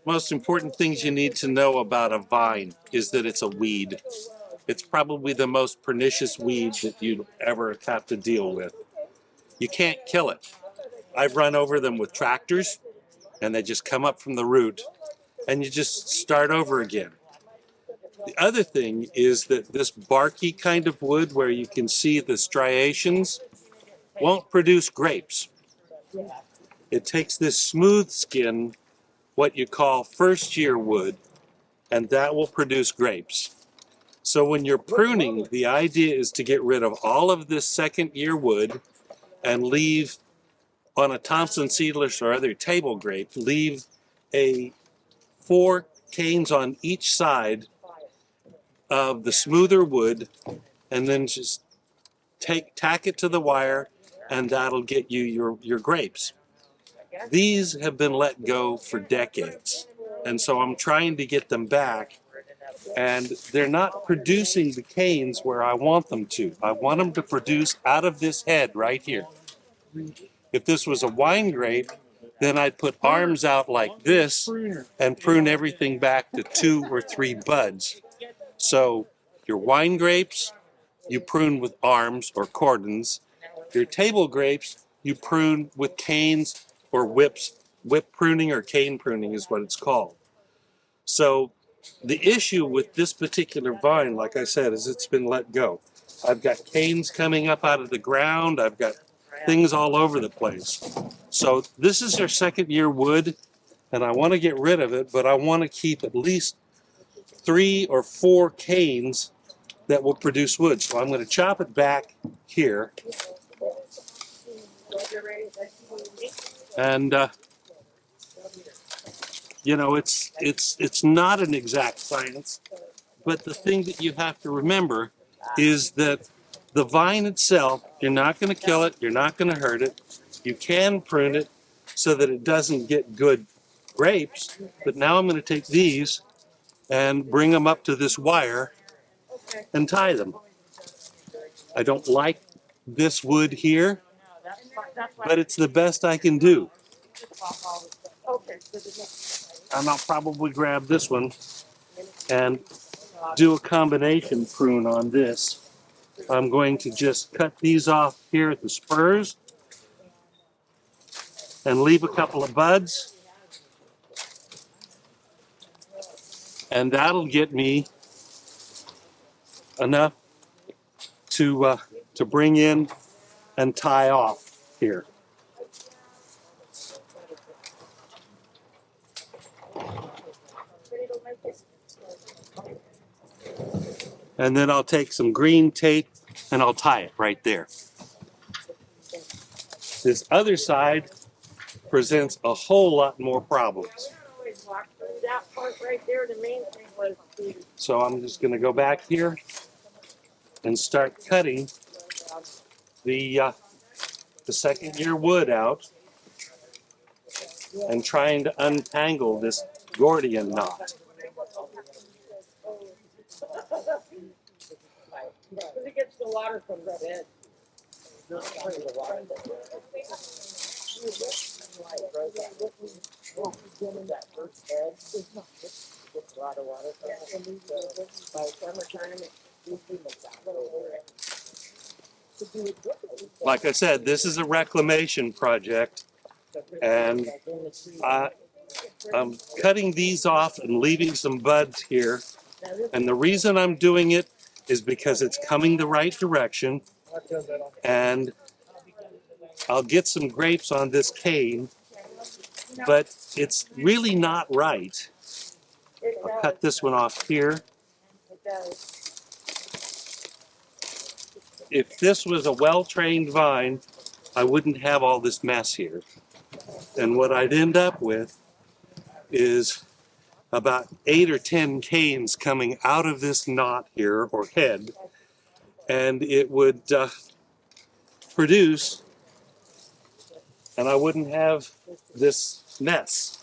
most important things you need to know about a vine is that it's a weed. It's probably the most pernicious weed that you'd ever have to deal with. You can't kill it. I've run over them with tractors, and they just come up from the root, and you just start over again. The other thing is that this barky kind of wood where you can see the striations won't produce grapes. It takes this smooth skin, what you call first year wood, and that will produce grapes. So when you're pruning, the idea is to get rid of all of this second year wood and leave, on a Thompson seedless or other table grape, leave 4 canes on each side of the smoother wood, and then just tack it to the wire, and that'll get you your grapes. These have been let go for decades, and so I'm trying to get them back, and they're not producing the canes where I want them to. I want them to produce out of this head right here. If this was a wine grape, then I'd put arms out like this and prune everything back to 2 or 3 buds. So your wine grapes, you prune with arms or cordons. Your table grapes, you prune with canes or whips. Whip pruning or cane pruning is what it's called. So the issue with this particular vine, like I said, is it's been let go. I've got canes coming up out of the ground. I've got things all over the place. So this is their second year wood, and I want to get rid of it, but I want to keep at least 3 or 4 canes that will produce wood. So I'm going to chop it back here. And you know, it's not an exact science, but the thing that you have to remember is that the vine itself, you're not going to kill it, you're not going to hurt it. You can prune it so that it doesn't get good grapes, but now I'm going to take these and bring them up to this wire and tie them. I don't like this wood here, but it's the best I can do. And I'll probably grab this one and do a combination prune on this. I'm going to just cut these off here at the spurs and leave a couple of buds. And that'll get me enough to bring in and tie off here. And then I'll take some green tape and I'll tie it right there. This other side presents a whole lot more problems. So I'm just going to go back here and start cutting the second year wood out and trying to untangle this Gordian knot. Because it gets the water from the bed. Like I said, this is a reclamation project, and I'm cutting these off and leaving some buds here. And the reason I'm doing it is because it's coming the right direction, and I'll get some grapes on this cane, but it's really not right. I'll cut this one off here. If this was a well-trained vine, I wouldn't have all this mess here. And what I'd end up with is about 8 or 10 canes coming out of this knot here, or head, and it would produce, and I wouldn't have this mess.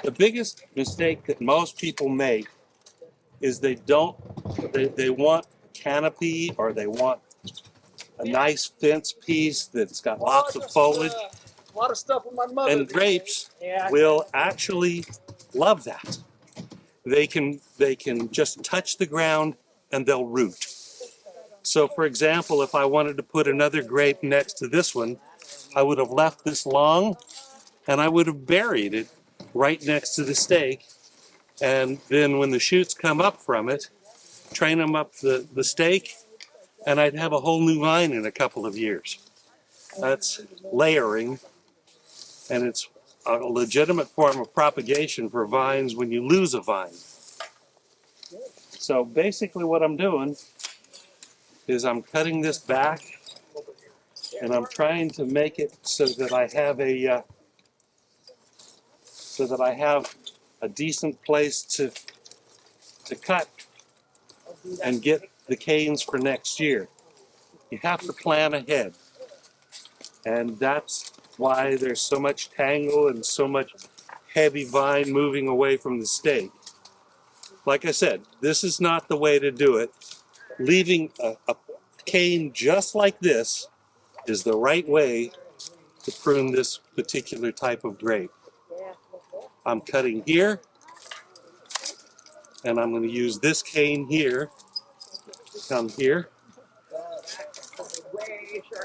The biggest mistake that most people make is they want canopy, or they want a nice fence piece that's got lots of foliage. A lot of stuff with my mother. And grapes will actually love that. They can just touch the ground and they'll root. So for example, if I wanted to put another grape next to this one, I would have left this long and I would have buried it right next to the stake. And then when the shoots come up from it, train them up the stake, and I'd have a whole new vine in a couple of years. That's layering, and it's a legitimate form of propagation for vines when you lose a vine. So basically what I'm doing is I'm cutting this back, and I'm trying to make it so that I have a decent place to cut and get the canes for next year. You have to plan ahead, and that's why there's so much tangle and so much heavy vine moving away from the stake. Like I said, this is not the way to do it. Leaving a cane just like this is the right way to prune this particular type of grape. I'm cutting here, and I'm going to use this cane here to come here.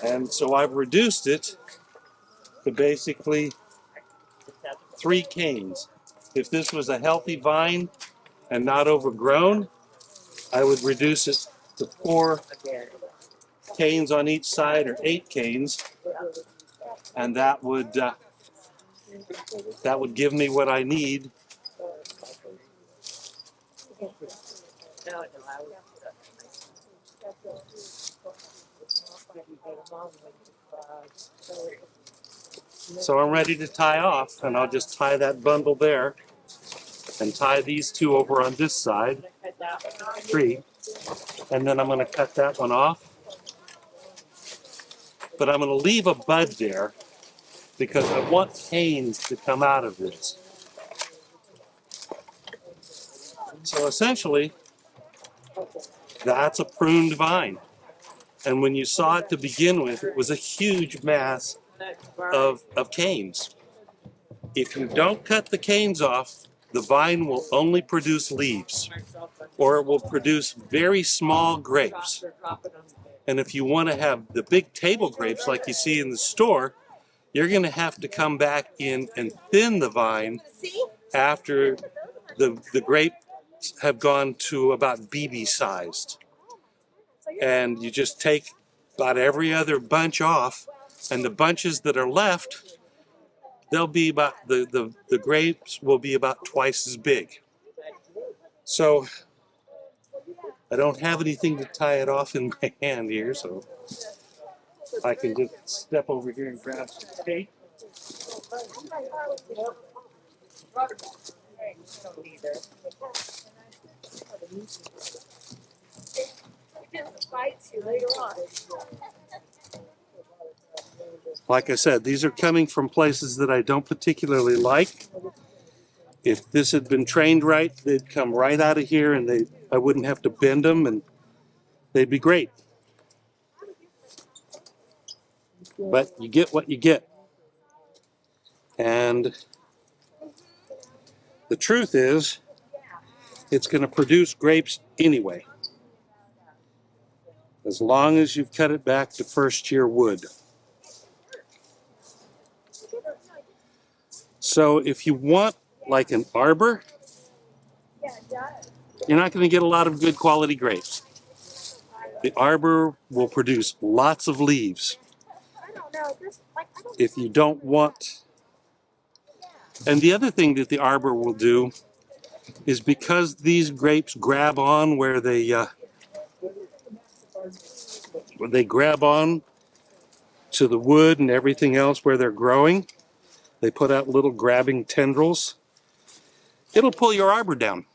And so I've reduced it to basically 3 canes. If this was a healthy vine and not overgrown, I would reduce it to 4 canes on each side, or 8 canes, and that would give me what I need. So I'm ready to tie off, and I'll just tie that bundle there and tie these 2 over on this side, 3, and then I'm going to cut that one off. But I'm going to leave a bud there because I want canes to come out of this. So essentially, that's a pruned vine. And when you saw it to begin with, it was a huge mass of canes. If you don't cut the canes off, the vine will only produce leaves, or it will produce very small grapes. And if you want to have the big table grapes like you see in the store, you're going to have to come back in and thin the vine after the grapes have gone to about BB sized. And you just take about every other bunch off, and the bunches that are left, they'll be about, the grapes will be about twice as big. So I don't have anything to tie it off in my hand here, so I can just step over here and grab some tape. Like I said, these are coming from places that I don't particularly like. If this had been trained right, they'd come right out of here, and I wouldn't have to bend them, and they'd be great. But you get what you get. And the truth is, it's going to produce grapes anyway, as long as you've cut it back to first year wood. So if you want like an arbor, you're not going to get a lot of good quality grapes. The arbor will produce lots of leaves. If you don't want, and the other thing that the arbor will do is, because these grapes grab on where they grab on to the wood and everything else where they're growing, they put out little grabbing tendrils. It'll pull your arbor down.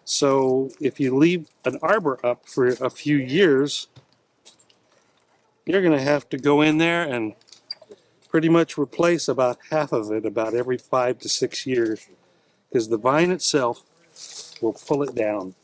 So if you leave an arbor up for a few years, you're going to have to go in there and pretty much replace about half of it about every 5 to 6 years because the vine itself will pull it down.